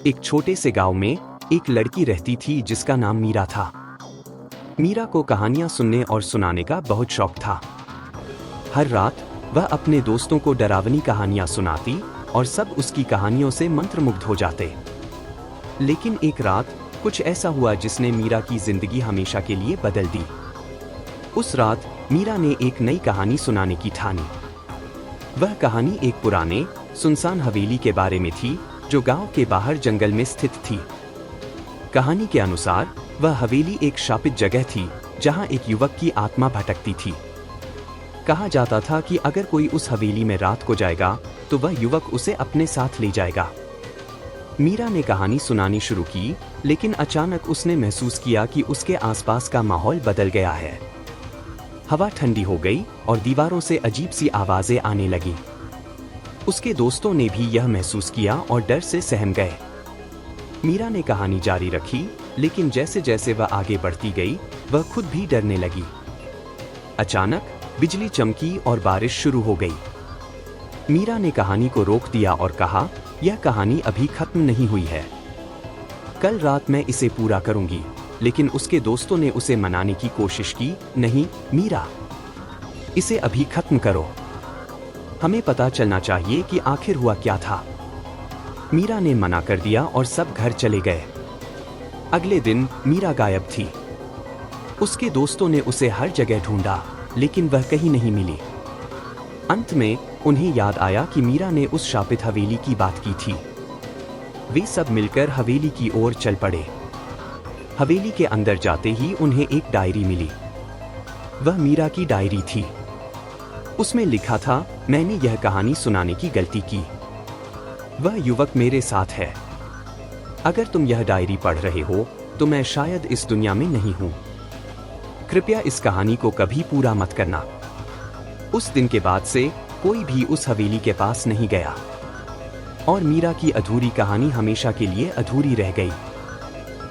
एक छोटे से गांव में एक लड़की रहती थी जिसका नाम मीरा था। मीरा को कहानियां सुनने और सुनाने का बहुत शौक था। हर रात वह अपने दोस्तों को डरावनी कहानियां सुनाती और सब उसकी कहानियों से मंत्रमुग्ध हो जाते। लेकिन एक रात कुछ ऐसा हुआ जिसने मीरा की जिंदगी हमेशा के लिए बदल दी। उस रात मीरा ने एक नई कहानी सुनाने की ठानी। वह कहानी एक पुराने सुनसान हवेली के बारे में थी जो गांव के बाहर जंगल में स्थित थी। कहानी के अनुसार वह हवेली एक शापित जगह थी जहां एक युवक की आत्मा भटकती थी। कहा जाता था कि अगर कोई उस हवेली में रात को जाएगा तो वह युवक उसे अपने साथ ले जाएगा। मीरा ने कहानी सुनानी शुरू की, लेकिन अचानक उसने महसूस किया कि उसके आसपास का माहौल बदल गया है। हवा ठंडी हो गई और दीवारों से अजीब सी आवाजें आने लगी। उसके दोस्तों ने भी यह महसूस किया और डर से सहम गए। मीरा ने कहानी जारी रखी, लेकिन जैसे जैसे वह आगे बढ़ती गई वह खुद भी डरने लगी। अचानक बिजली चमकी और बारिश शुरू हो गई। मीरा ने कहानी को रोक दिया और कहा, यह कहानी अभी खत्म नहीं हुई है। कल रात मैं इसे पूरा करूंगी। लेकिन उसके दोस्तों ने उसे मनाने की कोशिश की, नहीं मीरा, इसे अभी खत्म करो। हमें पता चलना चाहिए कि आखिर हुआ क्या था। मीरा ने मना कर दिया और सब घर चले गए। अगले दिन मीरा गायब थी। उसके दोस्तों ने उसे हर जगह ढूंढा, लेकिन वह कहीं नहीं मिली। अंत में उन्हें याद आया कि मीरा ने उस शापित हवेली की बात की थी। वे सब मिलकर हवेली की ओर चल पड़े। हवेली के अंदर जाते ही उन्हें एक डायरी मिली। वह मीरा की डायरी थी। उसमें लिखा था, मैंने यह कहानी सुनाने की गलती की। वह युवक मेरे साथ है। अगर तुम यह डायरी पढ़ रहे हो तो मैं शायद इस दुनिया में नहीं हूं। कृपया इस कहानी को कभी पूरा मत करना। उस दिन के बाद से कोई भी उस हवेली के पास नहीं गया और मीरा की अधूरी कहानी हमेशा के लिए अधूरी रह गई।